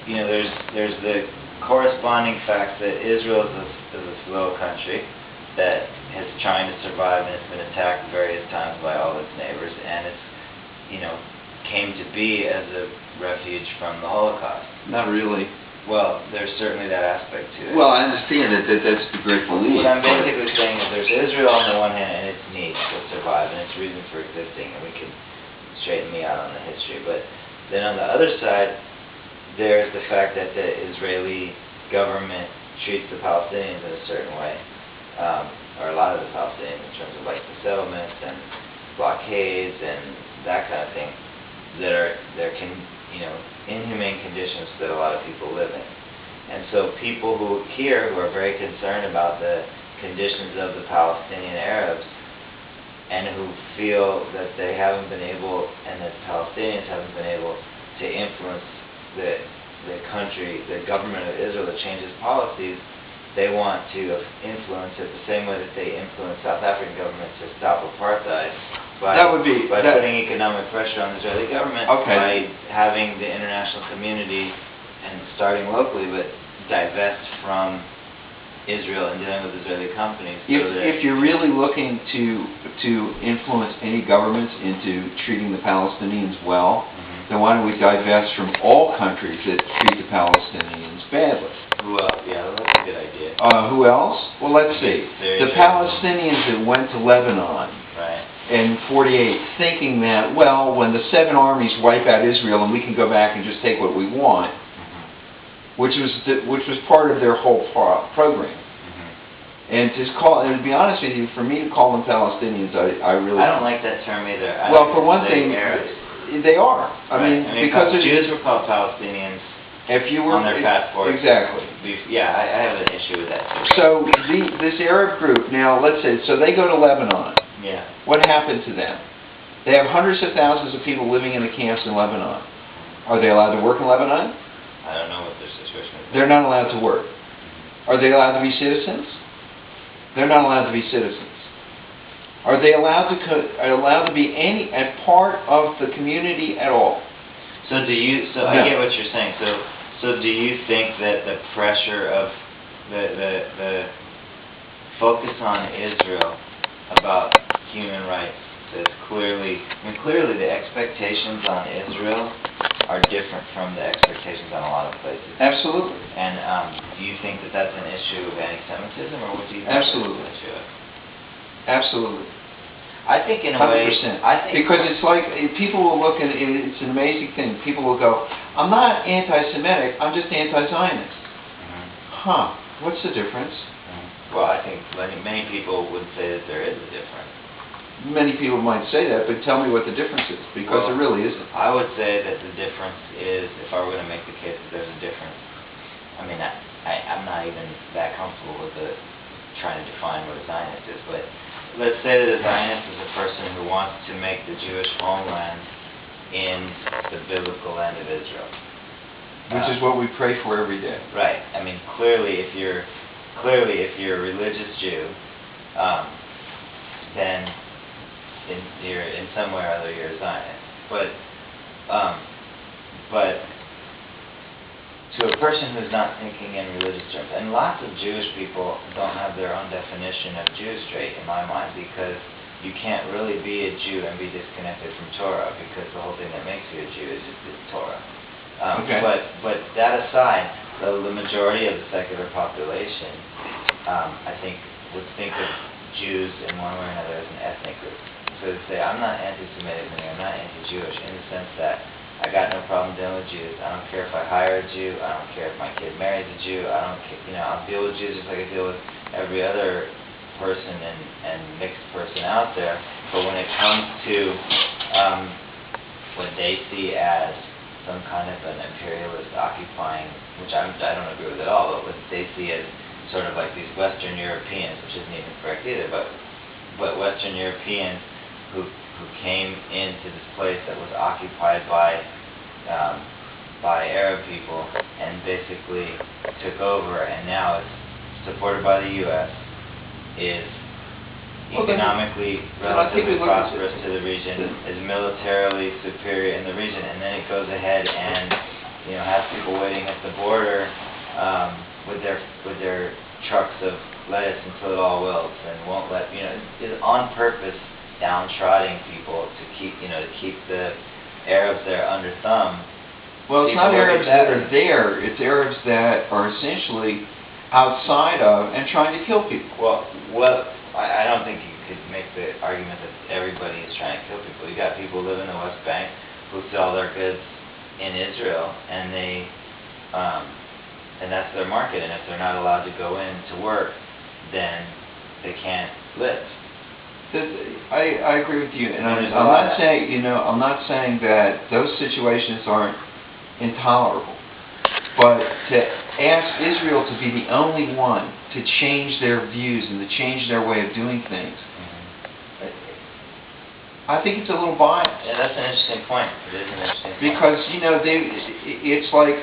you know, there's the corresponding fact that Israel is a slow country that is trying to survive, and it's been attacked various times by all its neighbors, and it's, you know, came to be as a refuge from the Holocaust. Not really. Well, there's certainly that aspect to it. Well, I understand that's the great belief. What I'm basically saying is there's Israel on the one hand and its need to survive and its reason for existing, and we can straighten me out on the history. But then on the other side, there's the fact that the Israeli government treats the Palestinians in a certain way, or a lot of the Palestinians, in terms of like the settlements and blockades and that kind of thing, that are inhumane conditions that a lot of people live in. And so people who are very concerned about the conditions of the Palestinian Arabs, and who feel that they haven't been able, and that Palestinians haven't been able to influence the country, the government of Israel, to change its policies, they want to influence it the same way that they influence South African government to stop apartheid. By putting economic pressure on the Israeli government, by having the international community, and starting locally, but divest from Israel and dealing with Israeli companies. If you're really looking to influence any governments into treating the Palestinians well, then why don't we divest from all countries that treat the Palestinians badly? Who else? Yeah, that's a good idea. Who else? Well, let's see. The Palestinians that went to Lebanon. Right. In 48, thinking that, well, when the 7 armies wipe out Israel and we can go back and just take what we want, which was part of their whole program. And to be honest with you, for me to call them Palestinians, I really... I don't like that term either. Well, for one thing, they are. I mean, because Jews were called Palestinians on their passports. Exactly. Yeah, I have an issue with that too. So this Arab group, now let's say, so they go to Lebanon. Yeah. What happened to them? They have hundreds of thousands of people living in the camps in Lebanon. Are they allowed to work in Lebanon? I don't know what their situation is. They're not allowed to work. Are they allowed to be citizens? They're not allowed to be citizens. Are they allowed to be any part of the community at all? So do you? So no. I get what you're saying. So do you think that the pressure of the focus on Israel about human rights is clearly the expectations on Israel are different from the expectations on a lot of places. Absolutely. And do you think that that's an issue of anti-Semitism, or what do you think Absolutely. That's an issue of? Absolutely. I think in a 100%. way, because it's like, people will look at it, it's an amazing thing. People will go, I'm not anti-Semitic, I'm just anti-Zionist. Huh, what's the difference? Well, I think many people would say that there is a difference. Many people might say that, but tell me what the difference is, because there really isn't. I would say that the difference is, if I were going to make the case that there's a difference, I mean, I'm not even that comfortable with trying to define what a Zionist is, but let's say that a Zionist is a person who wants to make the Jewish homeland in the biblical land of Israel. Which is what we pray for every day. Right. I mean, clearly, if you're a religious Jew, then you're in some way or other you're a Zionist. But to a person who's not thinking in religious terms, and lots of Jewish people don't have their own definition of Jew straight, in my mind, because you can't really be a Jew and be disconnected from Torah, because the whole thing that makes you a Jew is just the Torah. But that aside, the majority of the secular population, I think, would think of Jews in one way or another as an ethnic group. So they say, I'm not anti-Semitic, I'm not anti-Jewish, in the sense that I got no problem dealing with Jews. I don't care if I hire a Jew. I don't care if my kid marries a Jew. I don't care, I'll deal with Jews just like I deal with every other person and mixed person out there. But when it comes to what they see as some kind of an imperialist occupying, which I don't agree with at all, but what they see as sort of like these Western Europeans, which isn't even correct either, but Western Europeans who came into this place that was occupied by Arab people and basically took over, and now it's supported by the U.S., is economically relatively prosperous to the region, is militarily superior in the region, and then it goes ahead and have people waiting at the border with their trucks of lettuce until it all wilts, and won't let is on purpose downtrodden people to keep the Arabs there under thumb. Well, it's not Arabs that are there. It's Arabs that are essentially outside of and trying to kill people. Well, I don't think you could make the argument that everybody is trying to kill people. You got people who live in the West Bank who sell their goods in Israel, and and that's their market. And if they're not allowed to go in to work, then they can't live. I agree with you, and I'm not saying that those situations aren't intolerable, but to ask Israel to be the only one to change their views and to change their way of doing things, I think it's a little biased. Yeah, that's an interesting point. It is an interesting point. Because it's like